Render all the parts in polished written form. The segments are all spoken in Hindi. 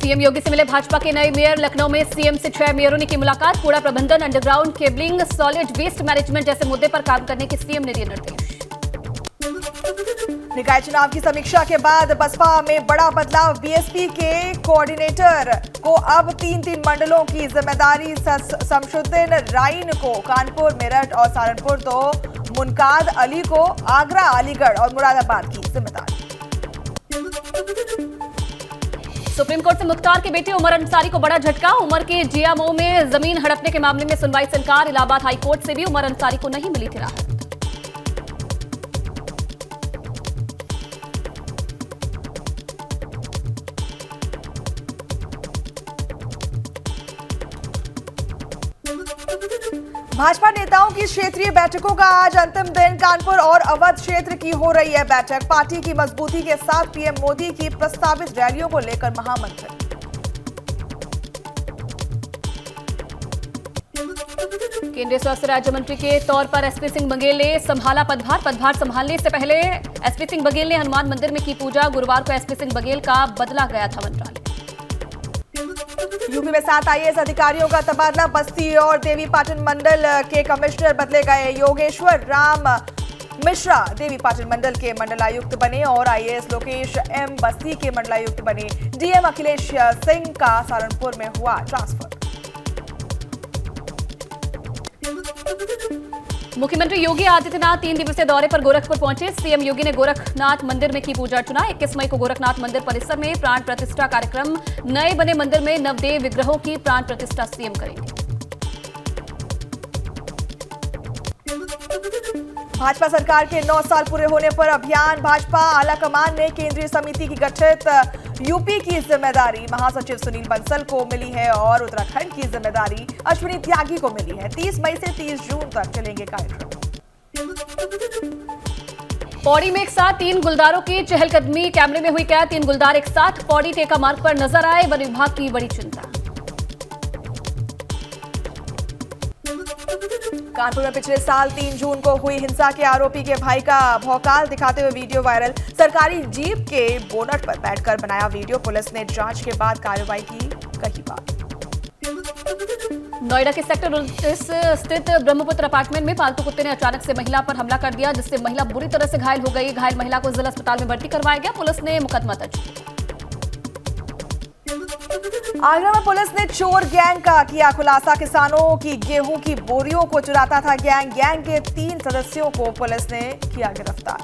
सीएम योगी से मिले भाजपा के नए मेयर। लखनऊ में सीएम से 6 मेयरों ने की मुलाकात। कूड़ा प्रबंधन, underground cabling, solid waste management जैसे मुद्दे पर काम करने के सीएम ने दिए निर्देश। निकाय चुनाव की समीक्षा के बाद बसपा में बड़ा बदलाव। बीएसपी के कोऑर्डिनेटर को अब 3 मंडलों की जिम्मेदारी। शमशुद्दीन राइन को कानपुर, मेरठ और सहारनपुर, तो मुनकाद अली को आगरा, अलीगढ़ और मुरादाबाद की जिम्मेदारी। सुप्रीम कोर्ट से मुख्तार के बेटे उमर अंसारी को बड़ा झटका। उमर के जियामऊ में जमीन हड़पने के मामले में सुनवाई से इनकार। इलाहाबाद हाई कोर्ट से भी उमर अंसारी को नहीं मिली थी राहत। भाजपा नेताओं की क्षेत्रीय बैठकों का आज अंतिम दिन। कानपुर और अवध क्षेत्र की हो रही है बैठक। पार्टी की मजबूती के साथ पीएम मोदी की प्रस्तावित रैलियों को लेकर महामंथन। केंद्रीय स्वास्थ्य राज्य मंत्री के तौर पर एसपी सिंह बघेल ने संभाला पदभार। पदभार संभालने से पहले एसपी सिंह बघेल ने हनुमान मंदिर में की पूजा। गुरुवार को एसपी सिंह बघेल का बदला गया था मंत्रालय। यूपी में 7 आईएएस अधिकारियों का तबादला। बस्ती और देवीपाटन मंडल के कमिश्नर बदले गए। योगेश्वर राम मिश्रा देवीपाटन मंडल के मंडलायुक्त बने और आईएएस लोकेश एम बस्ती के मंडलायुक्त बने। डीएम अखिलेश सिंह का सहारनपुर में हुआ ट्रांसफर। मुख्यमंत्री योगी आदित्यनाथ 3 दिवसीय दौरे पर गोरखपुर पहुंचे। सीएम योगी ने गोरखनाथ मंदिर में की पूजा अर्चना। 21 मई को गोरखनाथ मंदिर परिसर में प्राण प्रतिष्ठा कार्यक्रम। नए बने मंदिर में नवदेव विग्रहों की प्राण प्रतिष्ठा सीएम करेंगे। भाजपा सरकार के 9 साल पूरे होने पर अभियान। भाजपा आलाकमान ने केंद्रीय समिति की गठित। यूपी की जिम्मेदारी महासचिव सुनील बंसल को मिली है और उत्तराखंड की जिम्मेदारी अश्विनी त्यागी को मिली है। 30 मई से 30 जून तक चलेंगे कार्यक्रम। पौड़ी में एक साथ 3 गुलदारों की चहलकदमी। कैमरे में हुई कैद। 3 गुलदार एक साथ पौड़ी टेका मार्ग पर नजर आए। वन विभाग की बड़ी चिंता। कानपुर में पिछले साल 3 जून को हुई हिंसा के आरोपी के भाई का भौकाल दिखाते हुए वीडियो वायरल। सरकारी जीप के बोनट पर बैठकर बनाया वीडियो। पुलिस ने जांच के बाद कार्रवाई की, कही बात। नोएडा के सेक्टर 29 स्थित ब्रह्मपुत्र अपार्टमेंट में पालतू कुत्ते ने अचानक से महिला पर हमला कर दिया, जिससे महिला बुरी तरह से घायल हो गई। घायल महिला को जिला अस्पताल में भर्ती करवाया गया। पुलिस ने मुकदमा दर्ज किया। आगरा में पुलिस ने चोर गैंग का किया खुलासा। किसानों की गेहूं की बोरियों को चुराता था गैंग। गैंग के 3 सदस्यों को पुलिस ने किया गिरफ्तार।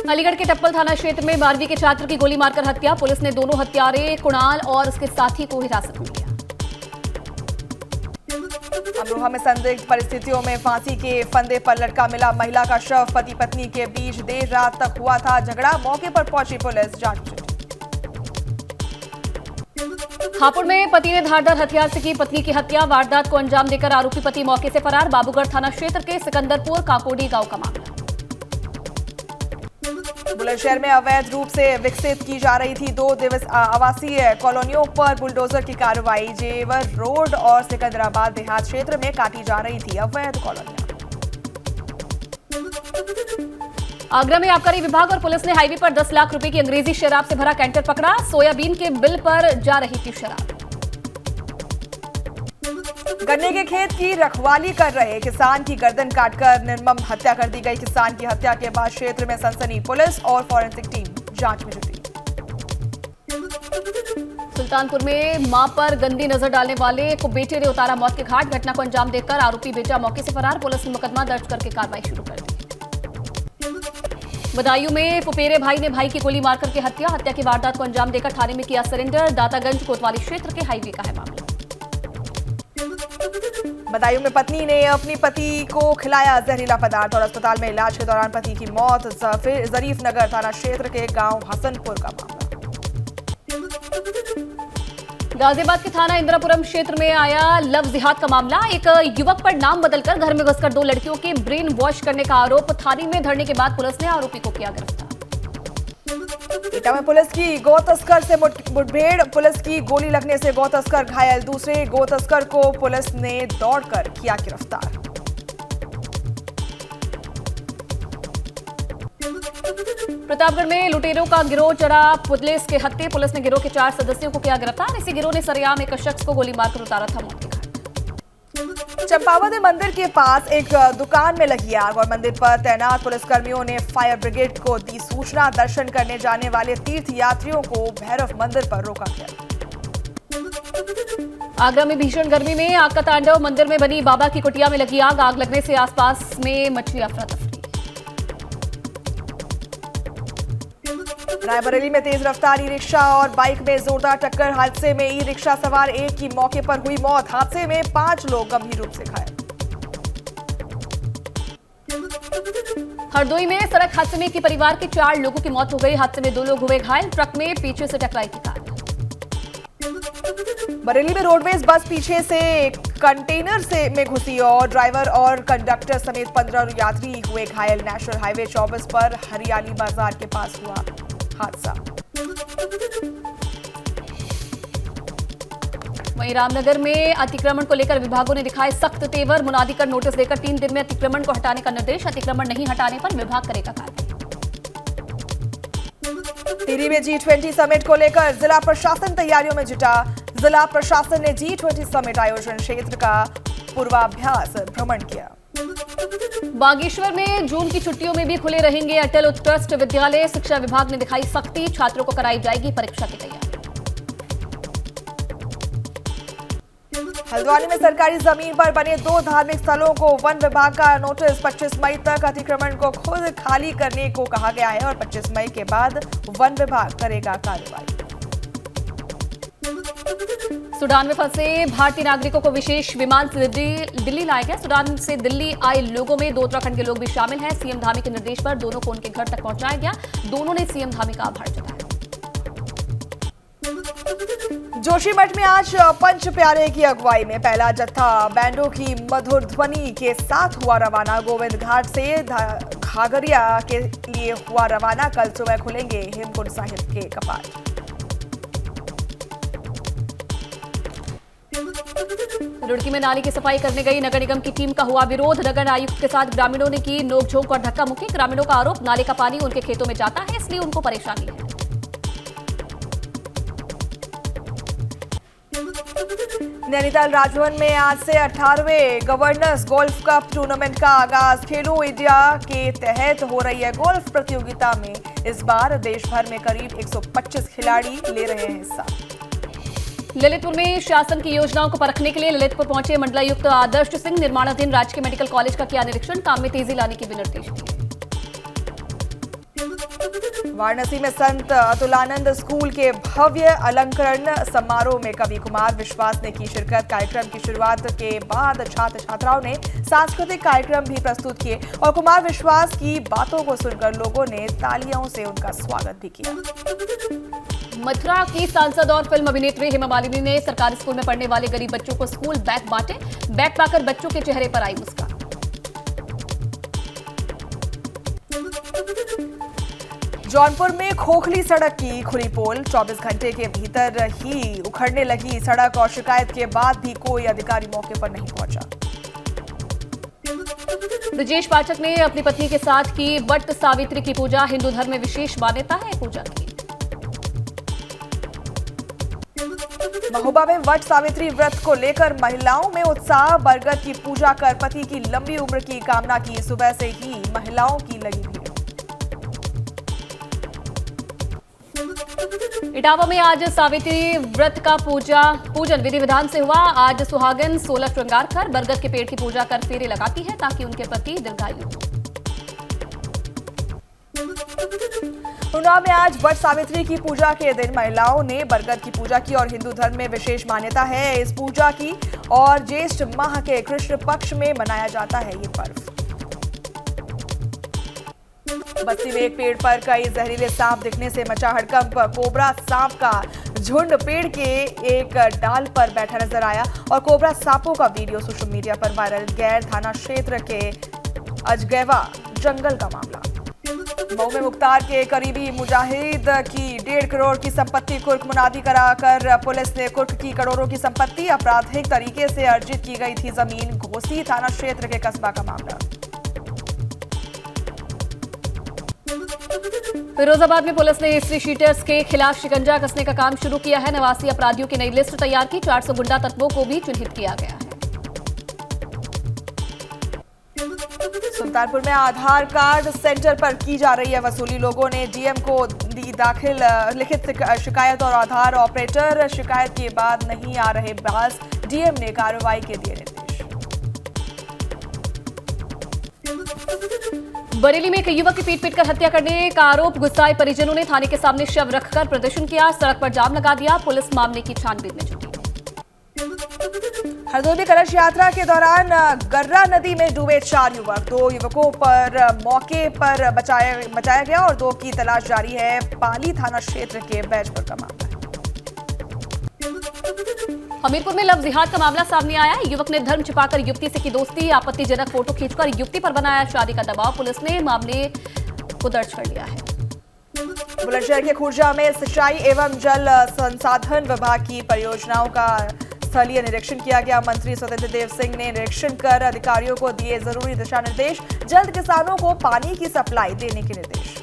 अलीगढ़ के टप्पल थाना क्षेत्र में 12वीं के छात्र की गोली मारकर हत्या। पुलिस ने दोनों हत्यारे कुणाल और उसके साथी को हिरासत में लिया। अमरोहा में संदिग्ध परिस्थितियों में फांसी के फंदे पर लटका मिला महिला का शव। पति पत्नी के बीच देर रात तक हुआ था झगड़ा। मौके पर पहुंची पुलिस, जांच जुटी। हापुड़ में पति ने धारदार हथियार से की पत्नी की हत्या। वारदात को अंजाम देकर आरोपी पति मौके से फरार। बाबूगढ़ थाना क्षेत्र के सिकंदरपुर काकोडी गांव का मामला। बुलंदशहर में अवैध रूप से विकसित की जा रही थी 2 दिवसीय आवासीय कॉलोनियों पर बुलडोजर की कार्रवाई। जेवर रोड और सिकंदराबाद देहात क्षेत्र में काटी जा रही थी अवैध कॉलोनियां। आगरा में आबकारी विभाग और पुलिस ने हाईवे पर 10 लाख रुपए की अंग्रेजी शराब से भरा कैंटर पकड़ा। सोयाबीन के बिल पर जा रही थी शराब। गन्ने के खेत की रखवाली कर रहे किसान की गर्दन काटकर निर्मम हत्या कर दी गई। किसान की हत्या के बाद क्षेत्र में सनसनी। पुलिस और फॉरेंसिक टीम जांच में जुटी। सुल्तानपुर में मां पर गंदी नजर डालने वाले को बेटे ने उतारा मौत के घाट। घटना को अंजाम देकर आरोपी बेटा मौके से फरार। पुलिस ने मुकदमा दर्ज करके कार्रवाई शुरू कर दी। बदायूं में फुफेरे भाई ने भाई की गोली मारकर की हत्या। हत्या की वारदात को अंजाम देकर थाने में किया सरेंडर। दातागंज कोतवाली क्षेत्र के हाईवे का है मामला। बदायूं में पत्नी ने अपनी पति को खिलाया जहरीला पदार्थ और अस्पताल में इलाज के दौरान पति की मौत। जरीफ नगर थाना क्षेत्र के गांव हसनपुर का मामला। गाजियाबाद के थाना इंदिरापुरम क्षेत्र में आया लव जिहाद का मामला। एक युवक पर नाम बदलकर घर में घुसकर 2 लड़कियों के ब्रेन वॉश करने का आरोप। थाने में धरने के बाद पुलिस ने आरोपी को किया गिरफ्तार। एटा में पुलिस की गौ तस्कर से मुठभेड़। पुलिस की गोली लगने से गौ तस्कर घायल। दूसरे गौ तस्कर को पुलिस ने दौड़कर किया गिरफ्तार। प्रतापगढ़ में लुटेरों का गिरोह चढ़ा पुलिस के हत्थे। पुलिस ने गिरोह के 4 सदस्यों को किया गिरफ्तार। इसी गिरोह ने सरेआम एक शख्स को गोली मारकर उतारा था मौत के घाट। चंपावत मंदिर के पास एक दुकान में लगी आग और मंदिर पर तैनात पुलिसकर्मियों ने फायर ब्रिगेड को दी सूचना। दर्शन करने जाने वाले तीर्थ यात्रियों को भैरव मंदिर पर रोका गया। आगरा में भीषण गर्मी में आग का तांडव। मंदिर में बनी बाबा की कुटिया में लगी आग। आग लगने से आसपास में मची अफरा तफरी। रायबरेली में तेज रफ्तार ई रिक्शा और बाइक में जोरदार टक्कर। हादसे में ई रिक्शा सवार एक की मौके पर हुई मौत। हादसे में 5 लोग गंभीर रूप से घायल। हरदोई में सड़क हादसे में एक ही परिवार के 4 लोगों की मौत हो गई। हादसे में 2 लोग हुए घायल। ट्रक में पीछे से टकराई थी कार। बरेली में रोडवेज बस पीछे से कंटेनर में घुसी और ड्राइवर और कंडक्टर समेत 15 यात्री हुए घायल। नेशनल हाईवे 24 पर हरियाली बाजार के पास हुआ हादसा। वहीं रामनगर में अतिक्रमण को लेकर विभागों ने दिखाए सख्त तेवर। मुनादी कर नोटिस देकर 3 दिन में अतिक्रमण को हटाने का निर्देश। अतिक्रमण नहीं हटाने पर विभाग करेगा कार्रवाई। टिहरी में G20 समिट को लेकर जिला प्रशासन तैयारियों में जुटा। जिला प्रशासन ने G20 समिट आयोजन क्षेत्र का पूर्वाभ्यास भ्रमण किया। बागेश्वर में जून की छुट्टियों में भी खुले रहेंगे अटल उत्कृष्ट विद्यालय। शिक्षा विभाग ने दिखाई सख्ती। छात्रों को कराई जाएगी परीक्षा की तैयारी। हल्द्वानी में सरकारी जमीन पर बने 2 धार्मिक स्थलों को वन विभाग का नोटिस। 25 मई तक अतिक्रमण को खुद खाली करने को कहा गया है और 25 मई के बाद वन विभाग करेगा कार्रवाई। सूडान में फंसे भारतीय नागरिकों को विशेष विमान से दिल्ली लाया गया। सूडान से दिल्ली आए लोगों में 2 उत्तराखंड के लोग भी शामिल हैं। सीएम धामी के निर्देश पर दोनों को उनके घर तक पहुंचाया गया। दोनों ने सीएम धामी का आभार जताया। जोशीमठ में आज पंच प्यारे की अगुवाई में पहला जत्था बैंडों की मधुर ध्वनि के साथ हुआ रवाना। गोविंद घाट से घाघरिया के लिए हुआ रवाना। कल सुबह खुलेंगे हेमकुंड साहिब के कपाट। रुड़की में नाली की सफाई करने गई नगर निगम की टीम का हुआ विरोध। नगर आयुक्त के साथ ग्रामीणों ने की नोकझोंक और धक्का मुक्की। ग्रामीणों का आरोप नाले का पानी उनके खेतों में जाता है, इसलिए उनको परेशानी है। नैनीताल राजभवन में आज से 18वें गवर्नर्स गोल्फ कप टूर्नामेंट का आगाज। खेलो इंडिया के तहत हो रही है गोल्फ प्रतियोगिता में इस बार देश भर में करीब 125 खिलाड़ी ले रहे हैं हिस्सा। ललितपुर में शासन की योजनाओं को परखने के लिए ललितपुर पहुंचे मंडलायुक्त आदर्श सिंह। निर्माणाधीन राजकीय मेडिकल कॉलेज का किया निरीक्षण। काम में तेजी लाने के भी निर्देश दिए। वाराणसी में संत अतुलानंद स्कूल के भव्य अलंकरण समारोह में कवि कुमार विश्वास ने की शिरकत। कार्यक्रम की शुरुआत के बाद छात्र छात्राओं ने सांस्कृतिक कार्यक्रम भी प्रस्तुत किए और कुमार विश्वास की बातों को सुनकर लोगों ने तालियों से उनका स्वागत भी किया। मथुरा की सांसद और फिल्म अभिनेत्री हेमा मालिनी ने सरकारी स्कूल में पढ़ने वाले गरीब बच्चों को स्कूल बैग बांटे। बैग पाकर बच्चों के चेहरे पर आई मुस्कान। जौनपुर में खोखली सड़क की खुली पोल। 24 घंटे के भीतर ही उखड़ने लगी सड़क और शिकायत के बाद भी कोई अधिकारी मौके पर नहीं पहुंचा। ब्रजेश पाठक ने अपनी पत्नी के साथ की वट सावित्री की पूजा। हिंदू धर्म में विशेष मान्यता है पूजा की। महोबा में वट सावित्री व्रत को लेकर महिलाओं में उत्साह। बरगद की पूजा कर पति की लंबी उम्र की कामना की। सुबह से ही महिलाओं की लगी भीड़। इटावा में आज सावित्री व्रत का पूजन विधि विधान से हुआ। आज सुहागन 16 श्रृंगार कर बरगद के पेड़ की पूजा कर फेरे लगाती है ताकि उनके पति दीर्घायु हो। उन्नाव में आज वट सावित्री की पूजा के दिन महिलाओं ने बरगद की पूजा की और हिंदू धर्म में विशेष मान्यता है इस पूजा की और ज्येष्ठ माह के कृष्ण पक्ष में मनाया जाता है ये पर्व। बस्ती में एक पेड़ पर कई जहरीले सांप दिखने से मचा हड़कंप। कोबरा सांप का झुंड पेड़ के एक डाल पर बैठा नजर आया और कोबरा सांपों का वीडियो सोशल मीडिया पर वायरल। गैर थाना क्षेत्र के अजगैवा जंगल का मामला। मऊ में मुख्तार के करीबी मुजाहिद की 1.5 करोड़ की संपत्ति कुर्क मुनादी कराकर पुलिस ने कुर्क की करोड़ों की संपत्ति। आपराधिक तरीके से अर्जित की गई थी जमीन। घोसी थाना क्षेत्र के कस्बा का मामला। फिरोजाबाद में पुलिस ने हिस्ट्री शीटर्स के खिलाफ शिकंजा कसने का काम शुरू किया है। 89 अपराधियों की नई लिस्ट तैयार की। 400 गुंडा तत्वों को भी चिन्हित किया गया है। सुल्तानपुर में आधार कार्ड सेंटर पर की जा रही है वसूली। लोगों ने डीएम को दी दाखिल लिखित शिकायत और आधार ऑपरेटर शिकायत के बाद नहीं आ रहे बाज। डीएम ने कार्रवाई के दिए निर्देश। बरेली में एक युवक की पीट-पीटकर हत्या करने का आरोप। गुस्साए परिजनों ने थाने के सामने शव रखकर प्रदर्शन किया। सड़क पर जाम लगा दिया। पुलिस मामले की छानबीन में जुटी। हरदोई में कलश यात्रा के दौरान गर्रा नदी में डूबे 4 युवक। 2 युवकों पर मौके पर बचाया गया और 2 की तलाश जारी है। पाली थाना क्षेत्र के बैजपुर का मामला। हमीरपुर में लव जिहाद का मामला सामने आया। युवक ने धर्म छिपाकर युवती से की दोस्ती। आपत्तिजनक फोटो खींचकर युवती पर बनाया शादी का दबाव। पुलिस ने मामले को दर्ज कर लिया है। बुलंदशहर के खुर्जा में सिंचाई एवं जल संसाधन विभाग की परियोजनाओं का स्थलीय निरीक्षण किया गया। मंत्री स्वतंत्र देव सिंह ने निरीक्षण कर अधिकारियों को दिए जरूरी दिशा निर्देश। जल्द किसानों को पानी की सप्लाई देने के निर्देश।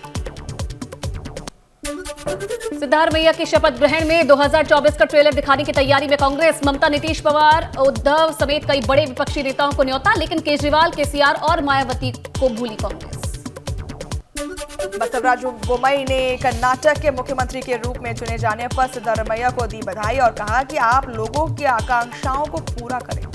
सिद्धारमैया के शपथ ग्रहण में 2024 का ट्रेलर दिखाने की तैयारी में कांग्रेस। ममता, नीतीश पवार, उद्धव समेत कई बड़े विपक्षी नेताओं को न्योता। लेकिन केजरीवाल, केसीआर और मायावती को भूली कांग्रेस। बसवराज बोम्मई ने कर्नाटक के मुख्यमंत्री के रूप में चुने जाने पर सिद्धारमैया को दी बधाई और कहा कि आप लोगों की आकांक्षाओं को पूरा करें।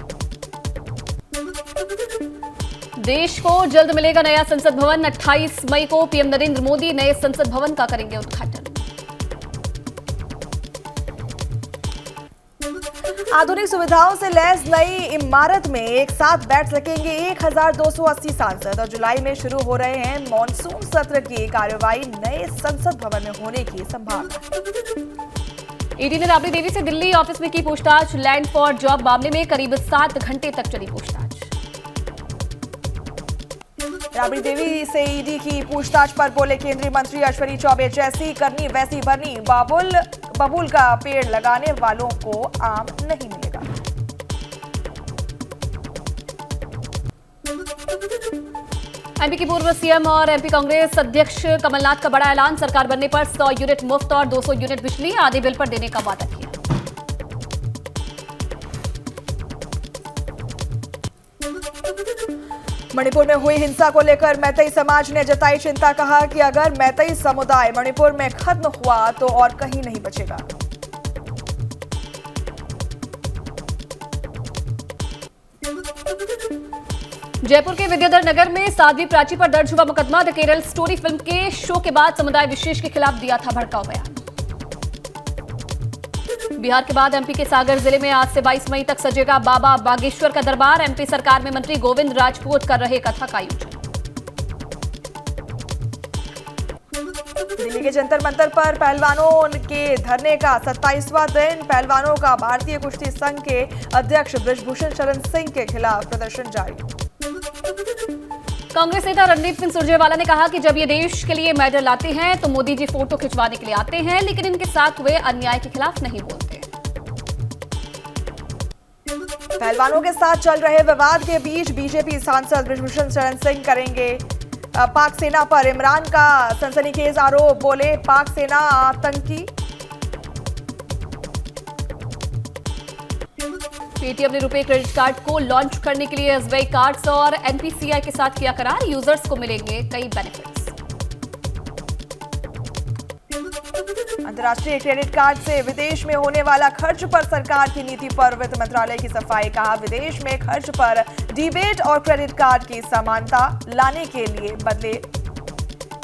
देश को जल्द मिलेगा नया संसद भवन। 28 मई को पीएम नरेंद्र मोदी नए संसद भवन का करेंगे उद्घाटन। आधुनिक सुविधाओं से लैस नई इमारत में एक साथ बैठ सकेंगे 1280 सांसद। और जुलाई में शुरू हो रहे हैं मॉनसून सत्र की कार्यवाही। नए संसद भवन में होने की संभावना। ईडी ने राबड़ी देवी से दिल्ली ऑफिस में की पूछताछ। लैंड फॉर जॉब मामले में करीब 7 घंटे तक चली पूछताछ। राबड़ी देवी से ईडी की पूछताछ पर बोले केंद्रीय मंत्री अश्विनी चौबे, जैसी करनी वैसी भरनी। बबूल का पेड़ लगाने वालों को आम नहीं मिलेगा। एमपी की पूर्व सीएम और एमपी कांग्रेस अध्यक्ष कमलनाथ का बड़ा ऐलान। सरकार बनने पर 100 यूनिट मुफ्त और 200 यूनिट बिजली आधे बिल पर देने का वादा किया। मणिपुर में हुई हिंसा को लेकर मैतेई समाज ने जताई चिंता। कहा कि अगर मैतेई समुदाय मणिपुर में खत्म हुआ तो और कहीं नहीं बचेगा। जयपुर के विद्याधर नगर में साध्वी प्राची पर दर्ज हुआ मुकदमा। द केरल स्टोरी फिल्म के शो के बाद समुदाय विशेष के खिलाफ दिया था भड़काऊ बयान। बिहार के बाद एमपी के सागर जिले में आज से 22 मई तक सजेगा बाबा बागेश्वर का दरबार। एमपी सरकार में मंत्री गोविंद राजपूत कर रहे कथा का आयोजन। दिल्ली के जंतर मंतर पर पहलवानों के धरने का 27वां दिन। पहलवानों का भारतीय कुश्ती संघ के अध्यक्ष बृजभूषण शरण सिंह के खिलाफ प्रदर्शन जारी। कांग्रेस नेता रणदीप सिंह सुरजेवाला ने कहा कि जब ये देश के लिए मेडल लाते हैं तो मोदी जी फोटो खिंचवाने के लिए आते हैं, लेकिन इनके साथ हुए अन्याय के खिलाफ नहीं बोलते। पहलवानों के साथ चल रहे विवाद के बीच बीजेपी सांसद बृजभूषण शरण सिंह करेंगे पाक सेना पर इमरान का सनसनीखेज आरोप। बोले पाक सेना आतंकी। पेटीएम ने रुपए क्रेडिट कार्ड को लॉन्च करने के लिए एसबीआई कार्ड्स और एनपीसीआई के साथ किया करार। यूजर्स को मिलेंगे कई बेनिफिट्स। अंतर्राष्ट्रीय क्रेडिट कार्ड से विदेश में होने वाला खर्च पर सरकार की नीति पर वित्त मंत्रालय की सफाई। कहा विदेश में खर्च पर डीबेट और क्रेडिट कार्ड की समानता लाने के लिए बदले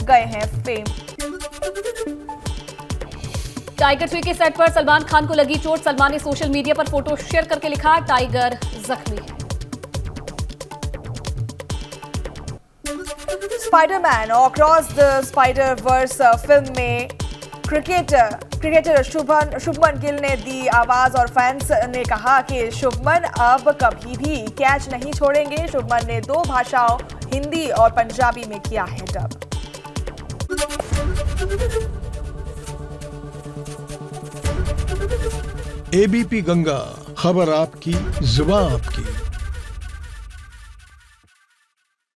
गए हैं फ्रेम। टाइगर 3 के सेट पर सलमान खान को लगी चोट। सलमान ने सोशल मीडिया पर फोटो शेयर करके लिखा टाइगर जख्मी है। Spiderman Across the Spider Verse film में क्रिकेटर शुभमन गिल ने दी आवाज और फैंस ने कहा कि शुभमन अब कभी भी कैच नहीं छोड़ेंगे। शुभमन ने 2 भाषाओं हिंदी और पंजाबी में किया है डब। एबीपी गंगा, खबर आपकी, जुबान आपकी।